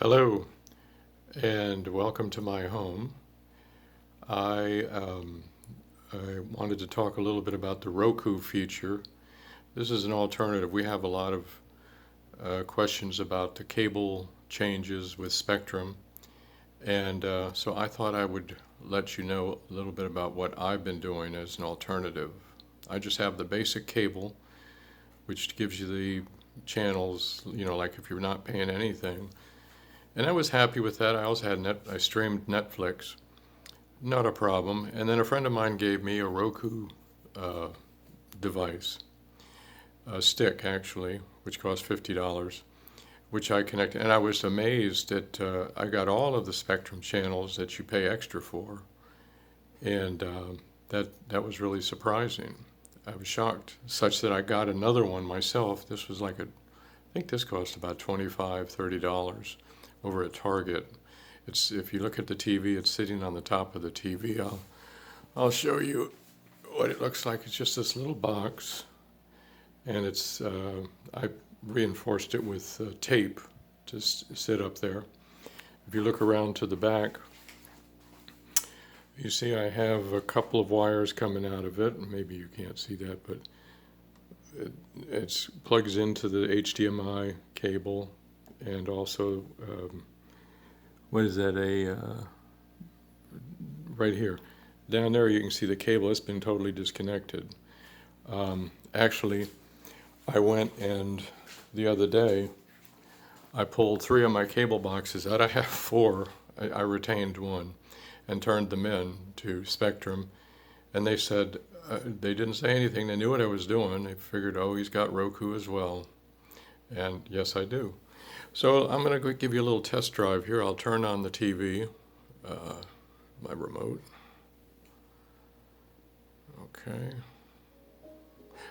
Hello, and welcome to my home. I, I wanted to talk a little bit about the Roku feature. This is an alternative. We have a lot of questions about the cable changes with Spectrum, and so I thought I would let you know a little bit about what I've been doing as an alternative. I just have the basic cable, which gives you the channels, like if you're not paying anything. And I was happy with that. I also I streamed Netflix, not a problem. And then a friend of mine gave me a Roku uh, device, a stick actually, which cost $50, which I connected. And I was amazed that I got all of the Spectrum channels that you pay extra for, and that was really surprising. I was shocked, such that I got another one myself. This was I think this cost about $25, $30 over at Target. It's if you look at the TV, it's sitting on the top of the TV. I'll show you what it looks like. It's just this little box, and I reinforced it with tape to sit up there. If you look around to the back, you see I have a couple of wires coming out of it. Maybe you can't see that, but it plugs into the HDMI cable, and also what is that, right here down there you can see the cable. It's been totally disconnected. Actually, I went and the other day I pulled three of my cable boxes out. I have four. I retained one and turned them in to Spectrum, and they said they didn't say anything. They knew what I was doing. They figured, oh, he's got Roku as well. And yes, I do. So I'm going to give you a little test drive here. I'll turn on the TV, my remote. Okay.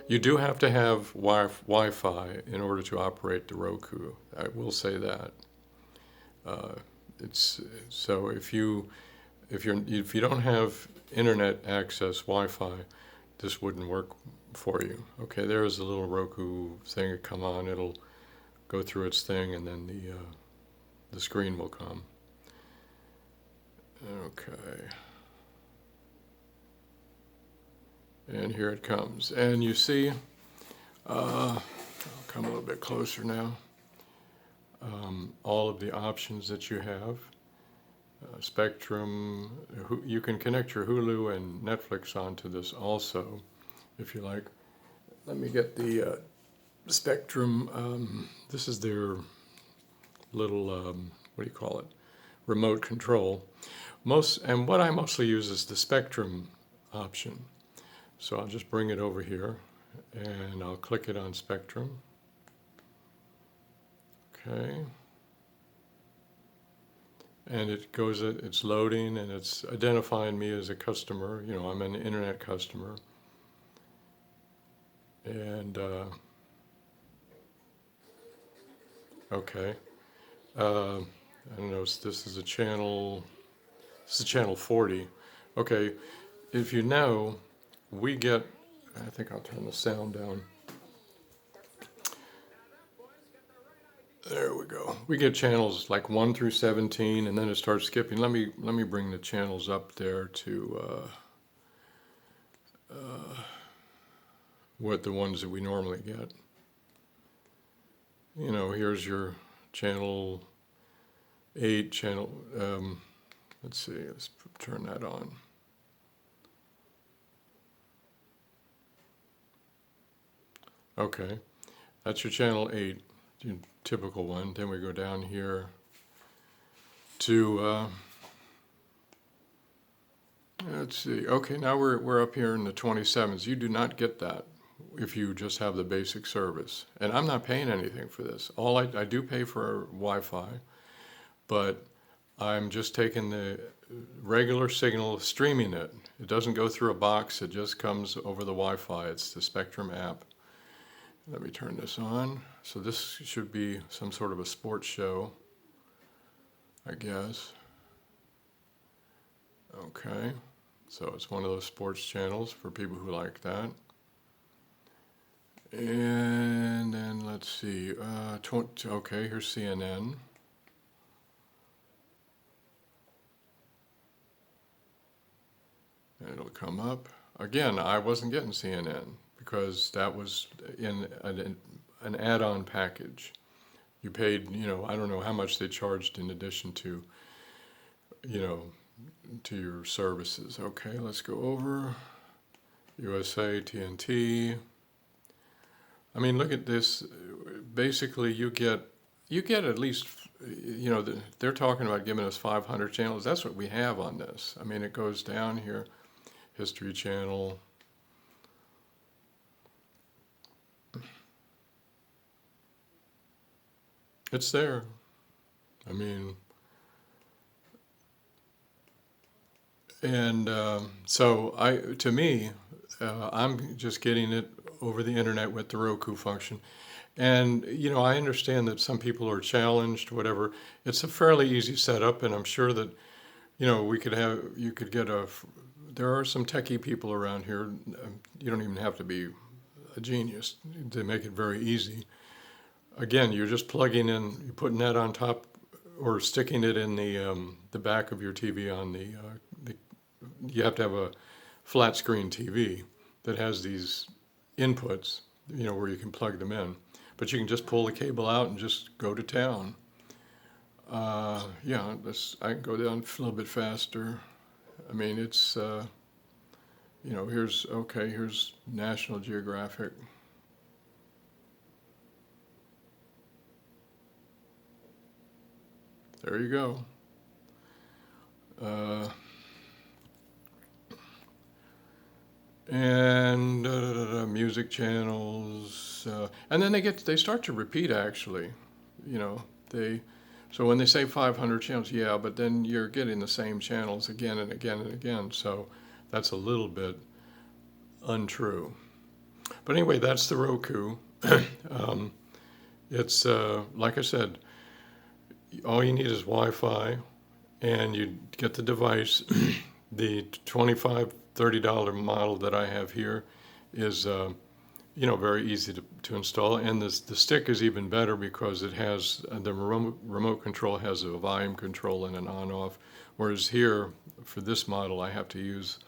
You do have to have Wi-Fi in order to operate the Roku. I will say that. Uh, it's so if you don't have internet access Wi-Fi, this wouldn't work for you. Okay, there's a little Roku thing that come on. It'll go through its thing, and then the screen will come. Okay. And here it comes. And you see, I'll come a little bit closer now. All of the options that you have. Spectrum, you can connect your Hulu and Netflix onto this also, if you like. Let me get the Spectrum. This is their little, what do you call it? Remote control. And what I mostly use is the Spectrum option. So I'll just bring it over here and I'll click it on Spectrum. Okay. And it's loading and it's identifying me as a customer. I'm an internet customer. And, okay. I don't know, this is channel 40. Okay, if you know, I think I'll turn the sound down. There we go. We get channels like 1 through 17, and then it starts skipping. Let me bring the channels up there to what the ones that we normally get. Here's your channel 8, let's see, let's turn that on. Okay, that's your channel 8. Typical one. Then we go down here to let's see. Okay, now we're up here in the 27s. You do not get that if you just have the basic service. And I'm not paying anything for this. I do pay for Wi-Fi, but I'm just taking the regular signal, streaming it. It doesn't go through a box. It just comes over the Wi-Fi. It's the Spectrum app. Let me turn this on. So this should be some sort of a sports show, I guess. Okay, so it's one of those sports channels for people who like that. And then let's see, okay, here's CNN. And it'll come up. Again, I wasn't getting CNN because that was in an add-on package. You paid, I don't know how much they charged in addition to, you know, to your services. Okay, let's go over USA, TNT. I mean, look at this. Basically, you get at least, they're talking about giving us 500 channels. That's what we have on this. I mean, it goes down here, History Channel. It's there. I mean, and to me, I'm just getting it over the internet with the Roku function. And, I understand that some people are challenged, whatever. It's a fairly easy setup, and I'm sure that, you could get there are some techie people around here. You don't even have to be a genius to make it very easy. Again, you're just plugging in, you're putting that on top or sticking it in the back of your TV on you have to have a flat screen TV that has these inputs, where you can plug them in. But you can just pull the cable out and just go to town. Yeah, I can go down a little bit faster. I mean, it's, here's National Geographic. There you go. And music channels, and then they start to repeat actually, so when they say 500 channels, yeah, but then you're getting the same channels again and again and again, so that's a little bit untrue. But anyway, that's the Roku. It's like I said, all you need is Wi-Fi, and you get the device. The $25-$30 model that I have here is very easy to install, and the stick is even better because it has the remote control has a volume control and an on-off, whereas here for this model I have to use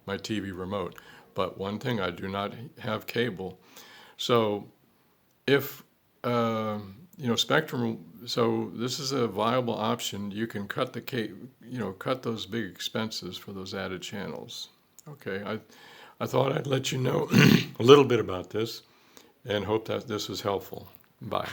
my TV remote. But one thing, I do not have cable, so if Spectrum, so this is a viable option. You can cut cut those big expenses for those added channels. Okay, I thought I'd let you know a little bit about this and hope that this was helpful. Bye.